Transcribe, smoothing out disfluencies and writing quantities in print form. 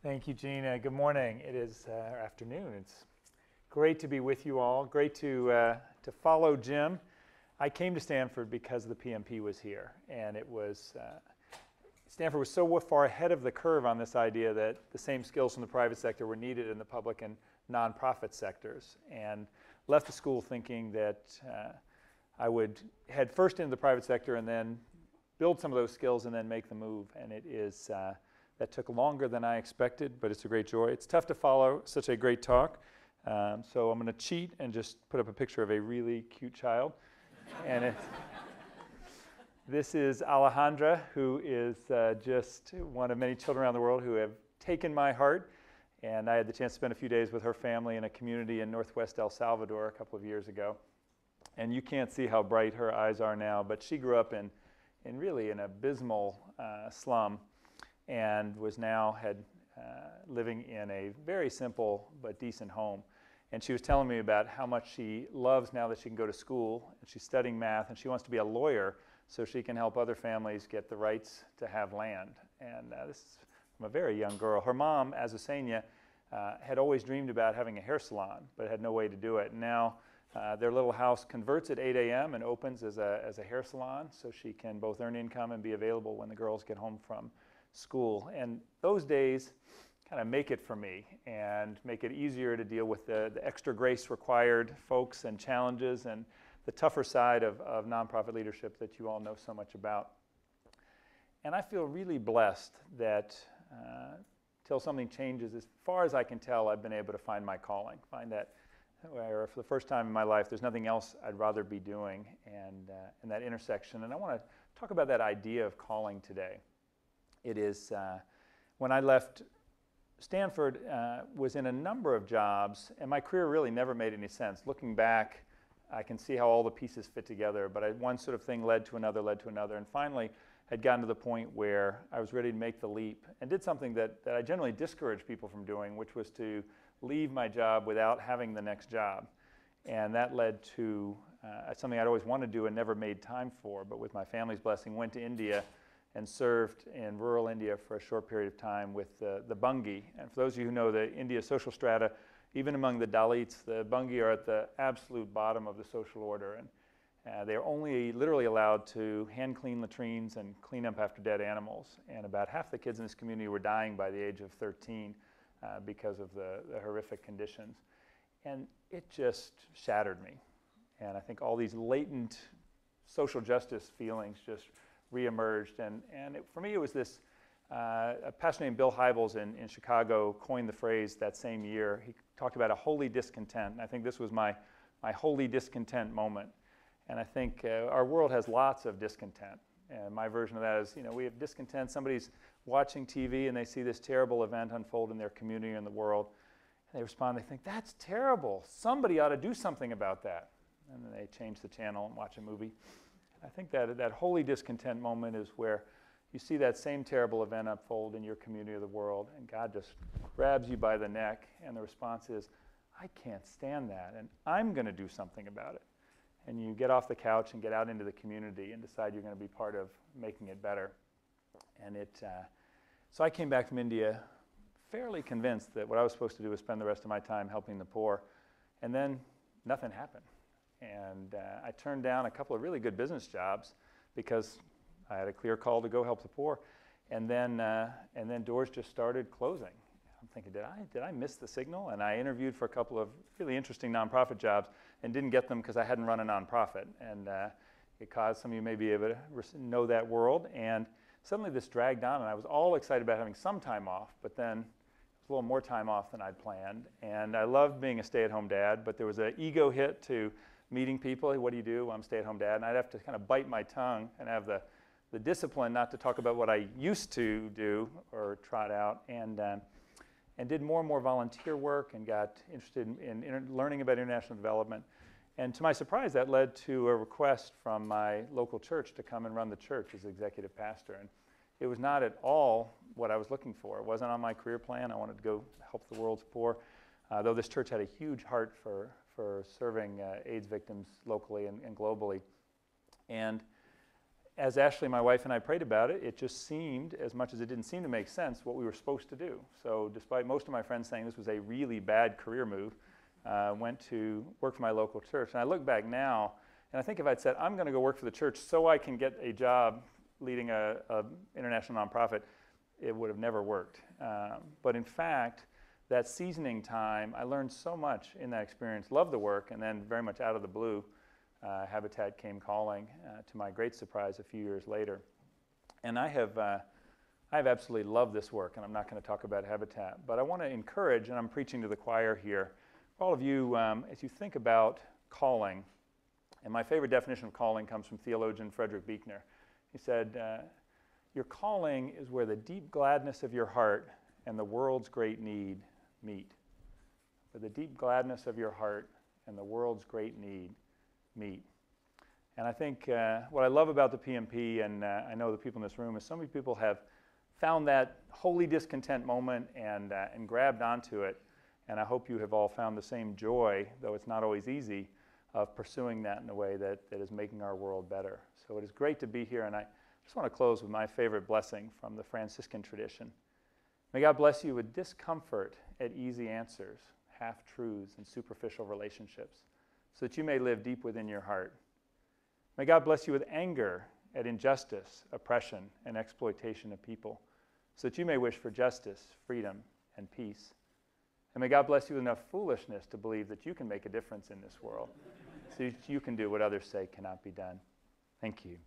Thank you, Gina. Good morning. It is afternoon. It's great to be with you all. Great to follow Jim. I came to Stanford because the PMP was here, and it was Stanford was so far ahead of the curve on this idea that the same skills from the private sector were needed in the public and nonprofit sectors, and left the school thinking that I would head first into the private sector and then build some of those skills and then make the move. And it is that took longer than I expected, but it's a great joy. It's tough to follow such a great talk, so I'm going to cheat and just put up a picture of a really cute child. And this is Alejandra, who is just one of many children around the world who have taken my heart. And I had the chance to spend a few days with her family in a community in northwest El Salvador a couple of years ago. And you can't see how bright her eyes are now, but she grew up in really an abysmal slum, and was now living in a very simple but decent home. And she was telling me about how much she loves now that she can go to school, and she's studying math, and she wants to be a lawyer so she can help other families get the rights to have land. And this is from a very young girl. Her mom, Azucena, had always dreamed about having a hair salon, but had no way to do it. And now their little house converts at 8 a.m. and opens as a hair salon, so she can both earn income and be available when the girls get home from school. And those days kind of make it for me and make it easier to deal with the extra grace required folks and challenges and the tougher side of nonprofit leadership that you all know so much about. And I feel really blessed that till something changes, as far as I can tell, I've been able to find my calling, find that where for the first time in my life there's nothing else I'd rather be doing, and in that intersection. And I want to talk about that idea of calling today. It is, when I left Stanford, was in a number of jobs, and my career really never made any sense. Looking back, I can see how all the pieces fit together, but one sort of thing led to another, and finally had gotten to the point where I was ready to make the leap, and did something that I generally discourage people from doing, which was to leave my job without having the next job. And that led to something I'd always wanted to do and never made time for, but with my family's blessing, went to India and served in rural India for a short period of time with the Bungi. And for those of you who know the India social strata, even among the Dalits, the Bungi are at the absolute bottom of the social order. And they're only literally allowed to hand clean latrines and clean up after dead animals. And about half the kids in this community were dying by the age of 13 because of the horrific conditions. And it just shattered me. And I think all these latent social justice feelings just reemerged, and for me it was this, a pastor named Bill Hybels in Chicago coined the phrase that same year. He talked about a holy discontent, and I think this was my holy discontent moment. And I think our world has lots of discontent, and my version of that is, we have discontent. Somebody's watching TV and they see this terrible event unfold in their community and the world, and they respond, they think, that's terrible, somebody ought to do something about that. And then they change the channel and watch a movie. I think that holy discontent moment is where you see that same terrible event unfold in your community of the world, and God just grabs you by the neck, and the response is, I can't stand that, and I'm going to do something about it. And you get off the couch and get out into the community and decide you're going to be part of making it better. And so I came back from India fairly convinced that what I was supposed to do was spend the rest of my time helping the poor, and then nothing happened. And I turned down a couple of really good business jobs because I had a clear call to go help the poor. And then doors just started closing. I'm thinking, did I miss the signal? And I interviewed for a couple of really interesting nonprofit jobs and didn't get them because I hadn't run a nonprofit. And it caused, some of you may be able to know that world. And suddenly this dragged on, and I was all excited about having some time off, but then it was a little more time off than I'd planned. And I loved being a stay-at-home dad, but there was an ego hit to meeting people. What do you do? I'm a stay-at-home dad. And I'd have to kind of bite my tongue and have the discipline not to talk about what I used to do or trot out, and did more and more volunteer work and got interested in learning about international development. And to my surprise, that led to a request from my local church to come and run the church as executive pastor. And it was not at all what I was looking for. It wasn't on my career plan. I wanted to go help the world's poor, though this church had a huge heart for serving AIDS victims locally and globally. And as Ashley, my wife, and I prayed about it, it just seemed, as much as it didn't seem to make sense, what we were supposed to do. So despite most of my friends saying this was a really bad career move, went to work for my local church. And I look back now, and I think if I'd said, I'm going to go work for the church so I can get a job leading a international nonprofit, it would have never worked. But in fact, that seasoning time, I learned so much in that experience, loved the work, and then very much out of the blue, Habitat came calling, to my great surprise a few years later. And I have absolutely loved this work, and I'm not going to talk about Habitat, but I want to encourage, and I'm preaching to the choir here, all of you, as you think about calling, and my favorite definition of calling comes from theologian Frederick Buechner. He said, your calling is where the deep gladness of your heart and the world's great need meet. Where the deep gladness of your heart and the world's great need meet. And I think what I love about the PMP, and I know the people in this room, is so many people have found that holy discontent moment and grabbed onto it. And I hope you have all found the same joy, though it's not always easy, of pursuing that in a way that is making our world better. So it is great to be here, and I just want to close with my favorite blessing from the Franciscan tradition. May God bless you with discomfort at easy answers, half-truths, and superficial relationships, so that you may live deep within your heart. May God bless you with anger at injustice, oppression, and exploitation of people, so that you may wish for justice, freedom, and peace. And may God bless you with enough foolishness to believe that you can make a difference in this world, so that you can do what others say cannot be done. Thank you.